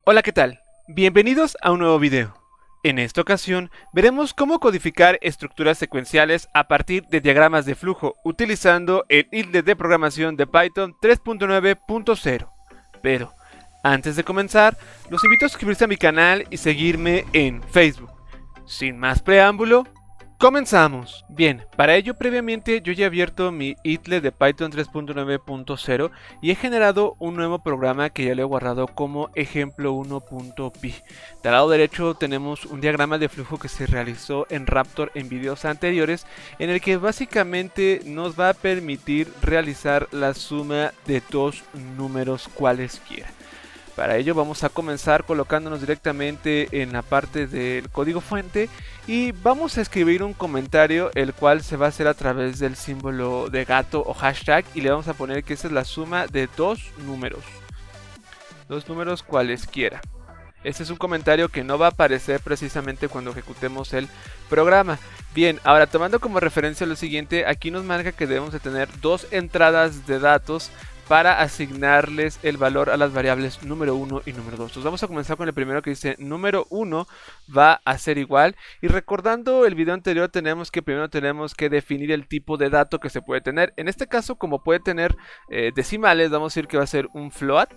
Hola, ¿qué tal? Bienvenidos a un nuevo video. En esta ocasión veremos cómo codificar estructuras secuenciales a partir de diagramas de flujo utilizando el IDLE de programación de Python 3.9.0. Pero antes de comenzar, los invito a suscribirse a mi canal y seguirme en Facebook. Sin más preámbulo, comenzamos. Bien, para ello previamente yo ya he abierto mi IDLE de Python 3.9.0 y he generado un nuevo programa que ya lo he guardado como ejemplo1.py. Del lado derecho tenemos un diagrama de flujo que se realizó en Raptor en videos anteriores, en el que básicamente nos va a permitir realizar la suma de dos números cualesquiera. Para ello vamos a comenzar colocándonos directamente en la parte del código fuente y vamos a escribir un comentario, el cual se va a hacer a través del símbolo de gato o hashtag, y le vamos a poner que esa es la suma de dos números cualesquiera. Este es un comentario que no va a aparecer precisamente cuando ejecutemos el programa. Bien, ahora tomando como referencia lo siguiente, aquí nos marca que debemos de tener dos entradas de datos para asignarles el valor a las variables número 1 y número 2. Entonces vamos a comenzar con el primero, que dice número 1 va a ser igual. Y recordando el video anterior, primero tenemos que definir el tipo de dato que se puede tener. En este caso, como puede tener decimales, vamos a decir que va a ser un float.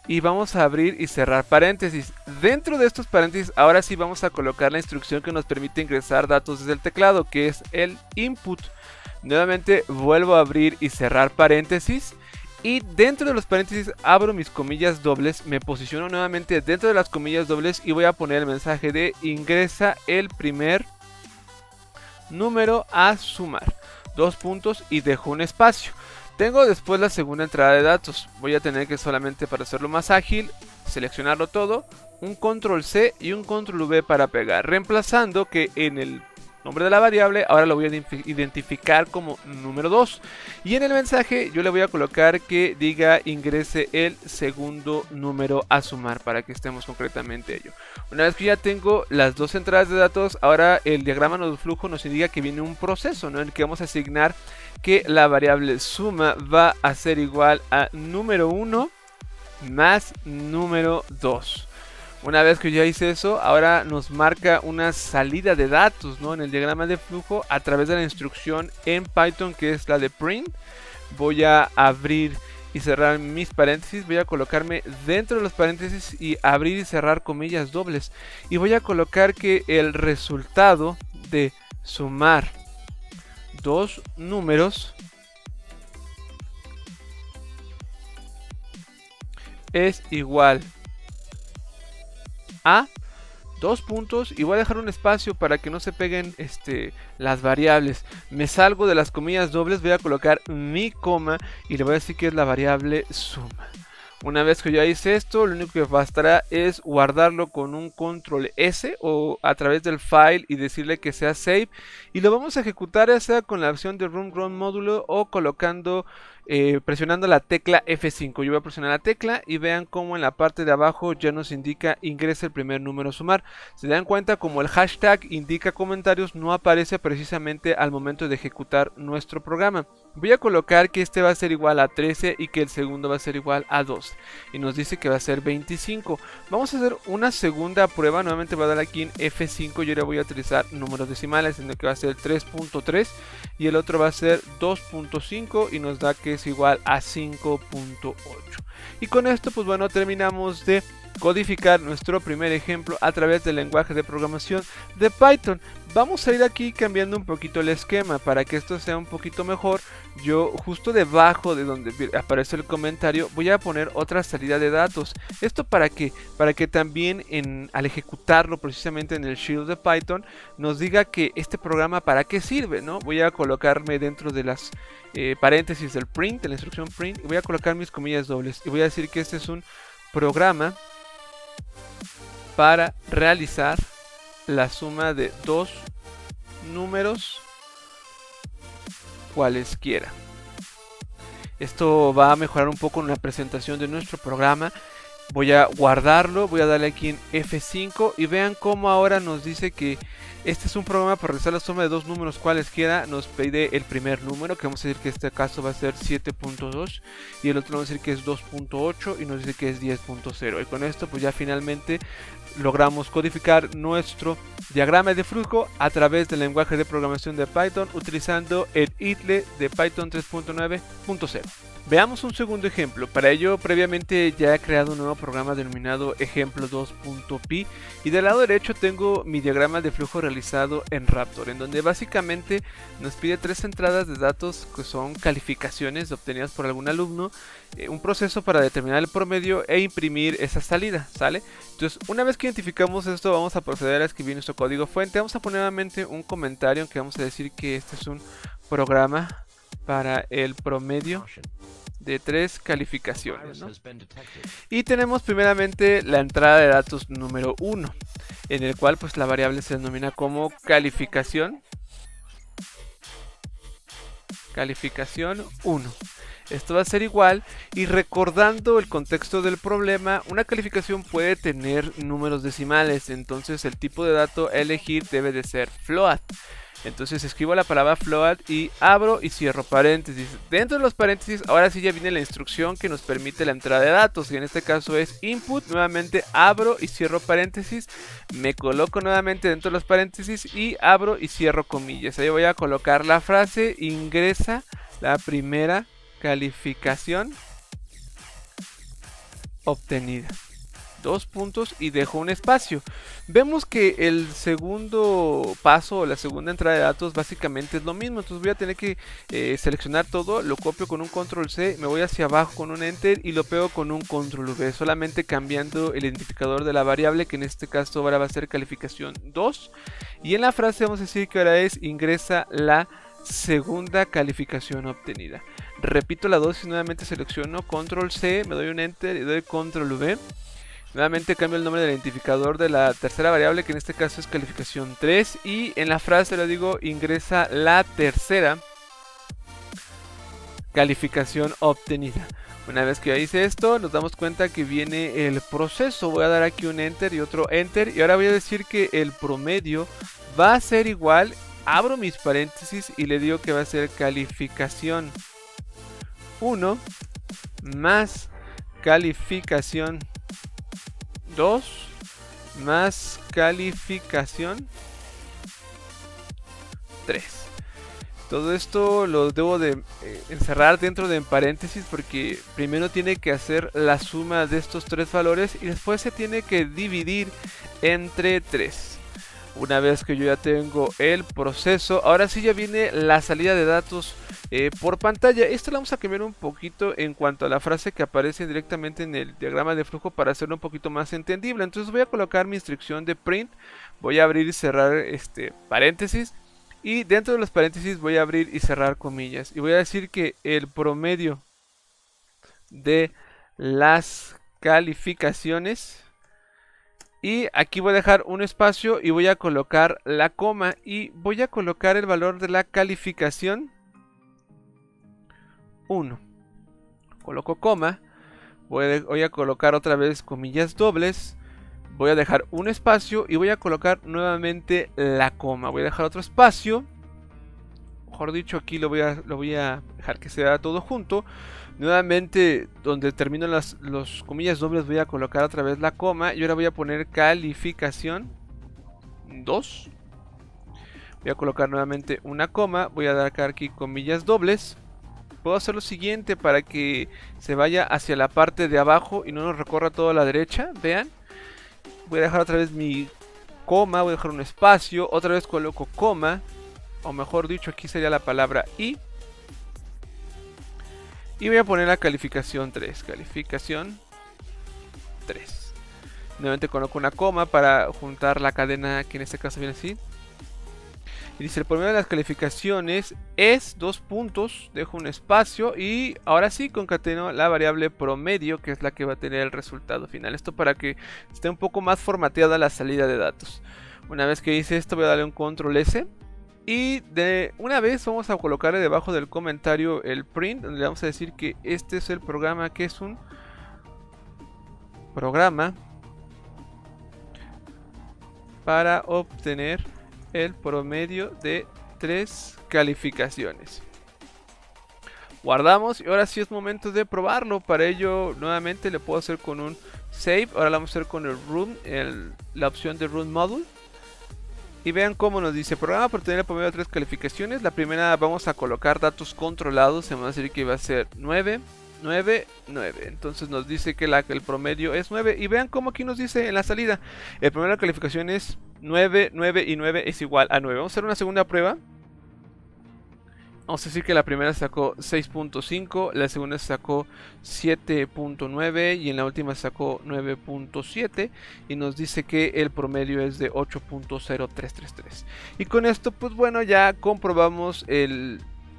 Y vamos a abrir y cerrar paréntesis. Dentro de estos paréntesis, ahora sí vamos a colocar la instrucción que nos permite ingresar datos desde el teclado, que es el input. Nuevamente vuelvo a abrir y cerrar paréntesis. Y dentro de los paréntesis abro mis comillas dobles, me posiciono nuevamente dentro de las comillas dobles y voy a poner el mensaje de ingresa el primer número a sumar. Dos puntos y dejo un espacio. Tengo después la segunda entrada de datos. Voy a tener que solamente, para hacerlo más ágil, seleccionarlo todo, un control C y un control V para pegar, reemplazando que en el nombre de la variable ahora lo voy a identificar como número 2, y en el mensaje yo le voy a colocar que diga ingrese el segundo número a sumar, para que estemos concretamente ello. Una vez que ya tengo las dos entradas de datos, ahora el diagrama de flujo nos indica que viene un proceso, ¿no?, en el que vamos a asignar que la variable suma va a ser igual a número 1 más número 2. Una vez que ya hice eso, ahora nos marca una salida de datos, ¿no?, en el diagrama de flujo a través de la instrucción en Python, que es la de print. Voy a abrir y cerrar mis paréntesis, voy a colocarme dentro de los paréntesis y abrir y cerrar comillas dobles. Y voy a colocar que el resultado de sumar dos números es igual a dos puntos, y voy a dejar un espacio para que no se peguen las variables. Me salgo de las comillas dobles, voy a colocar mi coma y le voy a decir que es la variable suma. Una vez que ya hice esto, lo único que bastará es guardarlo con un control S o a través del file y decirle que sea save, y lo vamos a ejecutar ya sea con la opción de run módulo o colocando presionando la tecla F5. Yo voy a presionar la tecla y vean cómo en la parte de abajo ya nos indica ingresa el primer número a sumar. Se dan cuenta, como el hashtag indica comentarios, no aparece precisamente al momento de ejecutar nuestro programa. Voy a colocar que este va a ser igual a 13 y que el segundo va a ser igual a 2, y nos dice que va a ser 25. Vamos a hacer una segunda prueba. Nuevamente voy a dar aquí en F5 y ahora voy a utilizar números decimales, en el que va a ser 3.3 y el otro va a ser 2.5 y nos da que es igual a 5.8. Y con esto, pues bueno, terminamos de codificar nuestro primer ejemplo a través del lenguaje de programación de Python. Vamos a ir aquí cambiando un poquito el esquema para que esto sea un poquito mejor. Yo justo debajo de donde aparece el comentario voy a poner otra salida de datos. ¿Esto para qué? Para que también al ejecutarlo precisamente en el shell de Python nos diga que este programa para qué sirve, ¿no? Voy a colocarme dentro de las paréntesis del print, de la instrucción print, y voy a colocar mis comillas dobles y voy a decir que este es un programa para realizar la suma de dos números cualesquiera. Esto va a mejorar un poco la presentación de nuestro programa Voy a guardarlo, voy a darle aquí en F5 y vean cómo ahora nos dice que este es un programa para realizar la suma de dos números cualesquiera. Nos pide el primer número, que vamos a decir que en este caso va a ser 7.2, y el otro vamos a decir que es 2.8 y nos dice que es 10.0. Y con esto pues ya finalmente logramos codificar nuestro diagrama de flujo a través del lenguaje de programación de Python utilizando el IDLE de Python 3.9.0. Veamos un segundo ejemplo. Para ello, previamente ya he creado un nuevo programa denominado ejemplo2.py y del lado derecho tengo mi diagrama de flujo realizado en Raptor, en donde básicamente nos pide tres entradas de datos que son calificaciones obtenidas por algún alumno, un proceso para determinar el promedio e imprimir esa salida, ¿sale? Entonces, una vez que identificamos esto, vamos a proceder a escribir nuestro código fuente. Vamos a poner nuevamente un comentario en que vamos a decir que este es un programa para el promedio de tres calificaciones, ¿no? Y tenemos primeramente la entrada de datos número 1, en el cual pues la variable se denomina como calificación 1. Esto va a ser igual, y recordando el contexto del problema, una calificación puede tener números decimales, entonces el tipo de dato a elegir debe de ser float. Entonces escribo la palabra float y abro y cierro paréntesis. Dentro de los paréntesis ahora sí ya viene la instrucción que nos permite la entrada de datos, que en este caso es input. Nuevamente abro y cierro paréntesis, me coloco nuevamente dentro de los paréntesis y abro y cierro comillas. Ahí voy a colocar la frase: ingresa la primera calificación obtenida. Dos puntos y dejo un espacio. Vemos que el segundo paso o la segunda entrada de datos básicamente es lo mismo. Entonces voy a tener que seleccionar todo, lo copio con un control C, me voy hacia abajo con un enter y lo pego con un control V, solamente cambiando el identificador de la variable, que en este caso ahora va a ser calificación 2, y en la frase vamos a decir que ahora es ingresa la segunda calificación obtenida. Repito la dosis, nuevamente selecciono control C, me doy un enter y doy control V. Nuevamente cambio el nombre del identificador de la tercera variable, que en este caso es calificación 3, y en la frase le digo ingresa la tercera calificación obtenida. Una vez que ya hice esto, nos damos cuenta que viene el proceso. Voy a dar aquí un enter y otro enter, y ahora voy a decir que el promedio va a ser igual. Abro mis paréntesis y le digo que va a ser calificación 1 más calificación 2 más calificación 3. Todo esto lo debo de encerrar dentro de paréntesis, porque primero tiene que hacer la suma de estos tres valores y después se tiene que dividir entre 3. Una vez que yo ya tengo el proceso, ahora sí ya viene la salida de datos por pantalla. Esto lo vamos a cambiar un poquito en cuanto a la frase que aparece directamente en el diagrama de flujo para hacerlo un poquito más entendible. Entonces voy a colocar mi instrucción de print, voy a abrir y cerrar paréntesis, y dentro de los paréntesis voy a abrir y cerrar comillas, y voy a decir que el promedio de las calificaciones, y aquí voy a dejar un espacio y voy a colocar la coma y voy a colocar el valor de la calificación 1. Coloco coma, voy a colocar otra vez comillas dobles, voy a dejar un espacio y voy a colocar nuevamente la coma. Voy a dejar otro espacio, mejor dicho, aquí lo voy a dejar que sea todo junto. Nuevamente, donde termino los comillas dobles, voy a colocar otra vez la coma y ahora voy a poner calificación 2. Voy a colocar nuevamente una coma, voy a dar aquí comillas dobles. Puedo hacer lo siguiente para que se vaya hacia la parte de abajo y no nos recorra toda la derecha. Vean, voy a dejar otra vez mi coma, voy a dejar un espacio, otra vez coloco coma, o mejor dicho, aquí sería la palabra y voy a poner la calificación 3. Calificación 3. Nuevamente coloco una coma para juntar la cadena, que en este caso viene así. Y dice: el promedio de las calificaciones es 2 puntos. Dejo un espacio y ahora sí concateno la variable promedio, que es la que va a tener el resultado final. Esto para que esté un poco más formateada la salida de datos. Una vez que hice esto, voy a darle un control S. Y de una vez vamos a colocarle debajo del comentario el print, donde le vamos a decir que este es el programa, que es un programa para obtener el promedio de 3 calificaciones. Guardamos y ahora sí es momento de probarlo. Para ello nuevamente le puedo hacer con un save. Ahora lo vamos a hacer con el run, la opción de run module. Y vean cómo nos dice programa para obtener el promedio de 3 calificaciones. La primera vamos a colocar datos controlados. Se va a decir que va a ser 9, 9, 9. Entonces nos dice que el promedio es 9. Y vean cómo aquí nos dice en la salida. El promedio de la calificación es 9, 9 y 9 es igual a 9. Vamos a hacer una segunda prueba. Vamos a decir que la primera sacó 6.5, la segunda sacó 7.9 y en la última sacó 9.7 y nos dice que el promedio es de 8.0333. Y con esto pues bueno, ya comprobamos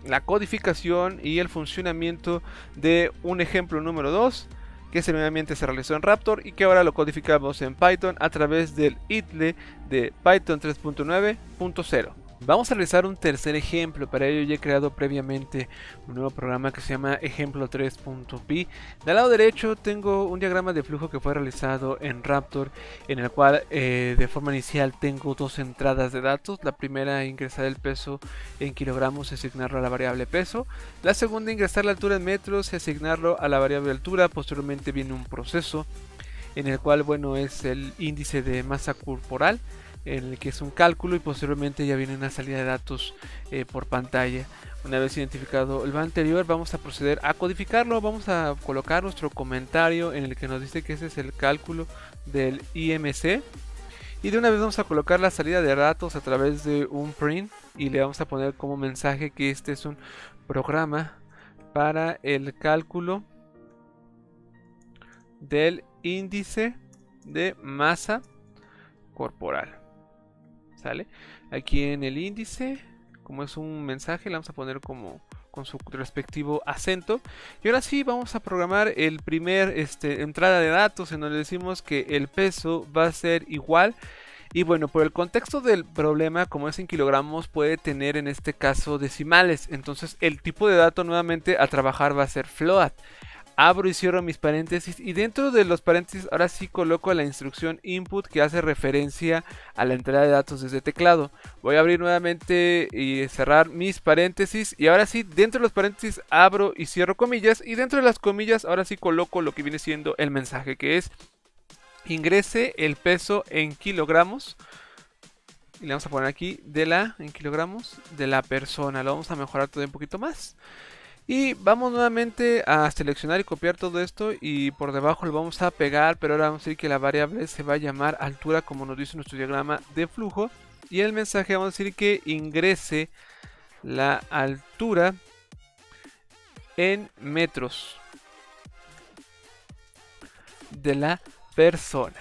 la codificación y el funcionamiento de un ejemplo número 2 que previamente se realizó en Raptor y que ahora lo codificamos en Python a través del IDLE de Python 3.9.0. Vamos a realizar un tercer ejemplo. Para ello ya he creado previamente un nuevo programa que se llama ejemplo 3.py. Del lado derecho tengo un diagrama de flujo que fue realizado en Raptor, en el cual de forma inicial tengo dos entradas de datos. La primera, ingresar el peso en kilogramos y asignarlo a la variable peso. La segunda, ingresar la altura en metros y asignarlo a la variable altura. Posteriormente viene un proceso en el cual, bueno, es el índice de masa corporal, en el que es un cálculo, y posteriormente ya viene una salida de datos por pantalla. Una vez identificado el anterior, vamos a proceder a codificarlo. Vamos a colocar nuestro comentario en el que nos dice que ese es el cálculo del IMC, y de una vez vamos a colocar la salida de datos a través de un print y le vamos a poner como mensaje que este es un programa para el cálculo del índice de masa corporal. ¿Sale? Aquí en el índice, como es un mensaje, le vamos a poner como con su respectivo acento. Y ahora sí vamos a programar el primer entrada de datos, en donde decimos que el peso va a ser igual. Y bueno, por el contexto del problema, como es en kilogramos, puede tener en este caso decimales. Entonces el tipo de dato nuevamente a trabajar va a ser float. Abro y cierro mis paréntesis, y dentro de los paréntesis ahora sí coloco la instrucción input que hace referencia a la entrada de datos desde teclado. Voy a abrir nuevamente y cerrar mis paréntesis, y ahora sí dentro de los paréntesis abro y cierro comillas, y dentro de las comillas ahora sí coloco lo que viene siendo el mensaje, que es ingrese el peso en kilogramos. Y le vamos a poner aquí en kilogramos de la persona. Lo vamos a mejorar todo un poquito más. Y vamos nuevamente a seleccionar y copiar todo esto, y por debajo lo vamos a pegar, pero ahora vamos a decir que la variable se va a llamar altura, como nos dice nuestro diagrama de flujo. Y el mensaje vamos a decir que ingrese la altura en metros de la persona.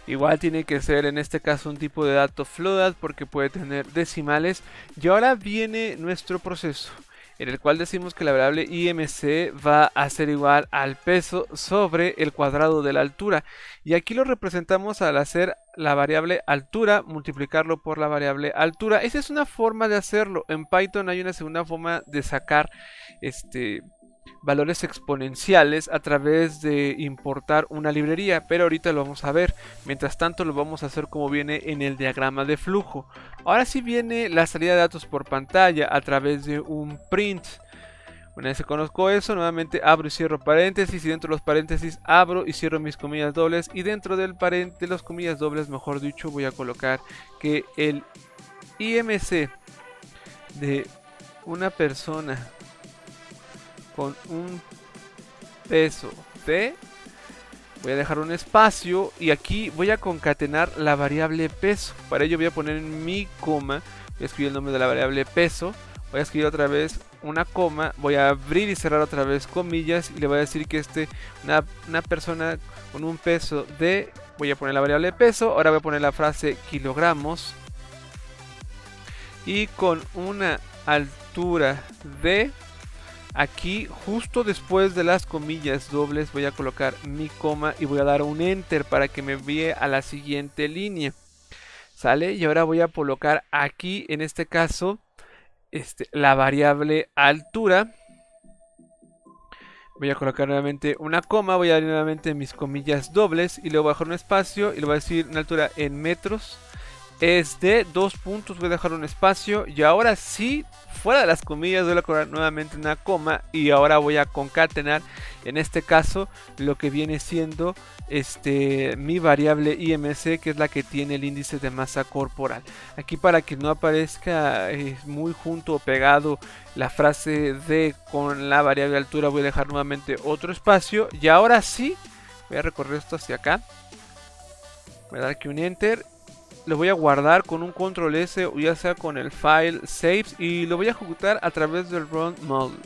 Igual tiene que ser en este caso un tipo de dato float porque puede tener decimales. Y ahora viene nuestro proceso, en el cual decimos que la variable IMC va a ser igual al peso sobre el cuadrado de la altura. Y aquí lo representamos al hacer la variable altura, multiplicarlo por la variable altura. Esa es una forma de hacerlo. En Python hay una segunda forma de sacar valores exponenciales a través de importar una librería, pero ahorita lo vamos a ver. Mientras tanto lo vamos a hacer como viene en el diagrama de flujo. Ahora sí viene la salida de datos por pantalla a través de un print. Una vez que conozco eso, nuevamente abro y cierro paréntesis, y dentro de los paréntesis abro y cierro mis comillas dobles, y dentro de los comillas dobles, mejor dicho, voy a colocar que el IMC de una persona con un peso de, voy a dejar un espacio, y aquí voy a concatenar la variable peso. Para ello voy a poner en mi coma, voy a escribir el nombre de la variable peso, voy a escribir otra vez una coma, voy a abrir y cerrar otra vez comillas, y le voy a decir que una persona con un peso de, voy a poner la variable peso, ahora voy a poner la frase kilogramos, y con una altura de, aquí justo después de las comillas dobles voy a colocar mi coma y voy a dar un enter para que me envíe a la siguiente línea. ¿Sale? Y ahora voy a colocar aquí en este caso la variable altura. Voy a colocar nuevamente una coma, voy a dar nuevamente mis comillas dobles y luego voy a dejar un espacio y le voy a decir una altura en metros. Es de 2 puntos, voy a dejar un espacio y ahora sí, fuera de las comillas voy a colocar nuevamente una coma y ahora voy a concatenar en este caso lo que viene siendo mi variable IMC, que es la que tiene el índice de masa corporal. Aquí, para que no aparezca muy junto o pegado la frase D con la variable altura, voy a dejar nuevamente otro espacio y ahora sí voy a recorrer esto hacia acá, voy a dar aquí un enter. Lo voy a guardar con un control S o ya sea con el file saves y lo voy a ejecutar a través del run module.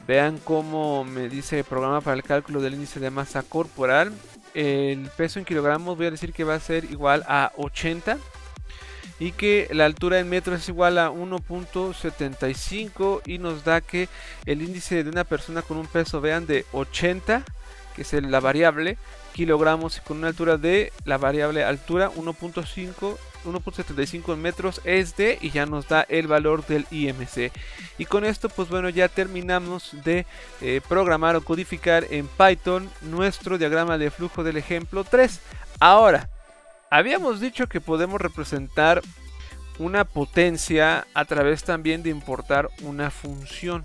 Vean cómo me dice el programa para el cálculo del índice de masa corporal. El peso en kilogramos voy a decir que va a ser igual a 80 y que la altura en metros es igual a 1.75 y nos da que el índice de una persona con un peso, vean, de 80, que es la variable kilogramos, y con una altura de la variable altura 1.75 en metros es de, y ya nos da el valor del IMC. Y con esto pues bueno, ya terminamos de programar o codificar en Python nuestro diagrama de flujo del ejemplo 3. Ahora, habíamos dicho que podemos representar una potencia a través también de importar una función.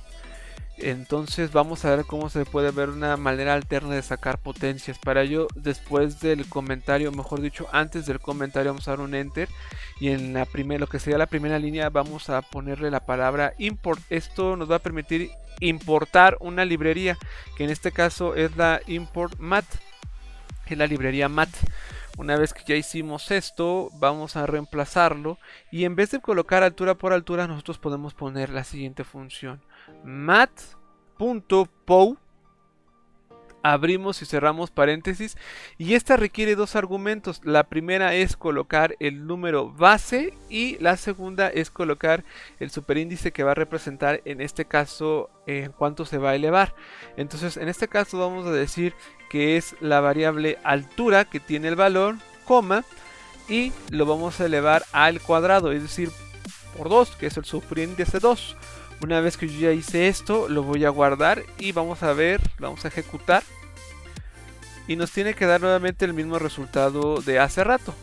Entonces vamos a ver cómo se puede ver una manera alterna de sacar potencias. Para ello, después del comentario, mejor dicho, antes del comentario, vamos a dar un enter. Y en la primera, lo que sería la primera línea, vamos a ponerle la palabra import. Esto nos va a permitir importar una librería, que en este caso es la import mat, es la librería mat. Una vez que ya hicimos esto, vamos a reemplazarlo y en vez de colocar altura por altura, nosotros podemos poner la siguiente función: mat.pow, abrimos y cerramos paréntesis, y esta requiere dos argumentos. La primera es colocar el número base y la segunda es colocar el superíndice que va a representar en este caso en cuánto se va a elevar. Entonces en este caso vamos a decir que es la variable altura que tiene el valor, coma, y lo vamos a elevar al cuadrado, es decir, por 2, que es el superíndice 2. Una vez que yo ya hice esto, lo voy a guardar y vamos a ver, vamos a ejecutar. Y nos tiene que dar nuevamente el mismo resultado de hace rato.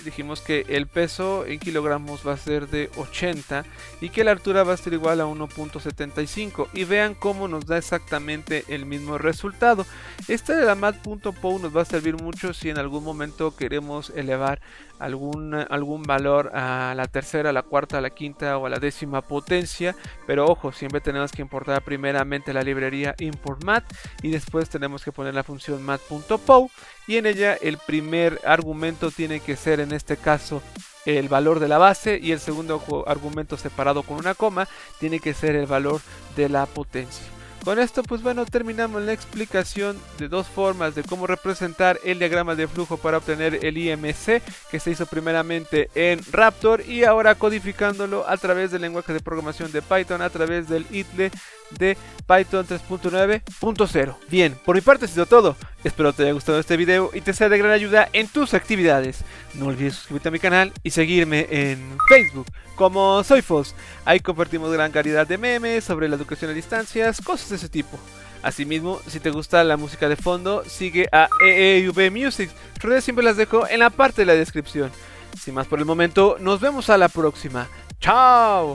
Dijimos que el peso en kilogramos va a ser de 80 y que la altura va a ser igual a 1.75. Y vean cómo nos da exactamente el mismo resultado. Esta de la mat.pow nos va a servir mucho si en algún momento queremos elevar algún valor a la tercera, a la cuarta, a la quinta o a la décima potencia. Pero ojo, siempre tenemos que importar primeramente la librería import mat y después tenemos que poner la función mat.pow, y en ella el primer argumento tiene que ser en este caso el valor de la base y el segundo argumento, separado con una coma, tiene que ser el valor de la potencia. Con esto pues bueno, terminamos la explicación de dos formas de cómo representar el diagrama de flujo para obtener el IMC, que se hizo primeramente en Raptor y ahora codificándolo a través del lenguaje de programación de Python, a través del IDLE de Python 3.9.0. Bien, por mi parte ha sido todo. Espero te haya gustado este video y te sea de gran ayuda en tus actividades. No olvides suscribirte a mi canal y seguirme en Facebook como SoyFoss. Ahí compartimos gran cantidad de memes sobre la educación a distancias, cosas de ese tipo. Asimismo, si te gusta la música de fondo, sigue a EEV Music. Sus redes siempre las dejo en la parte de la descripción. Sin más por el momento, nos vemos a la próxima. ¡Chao!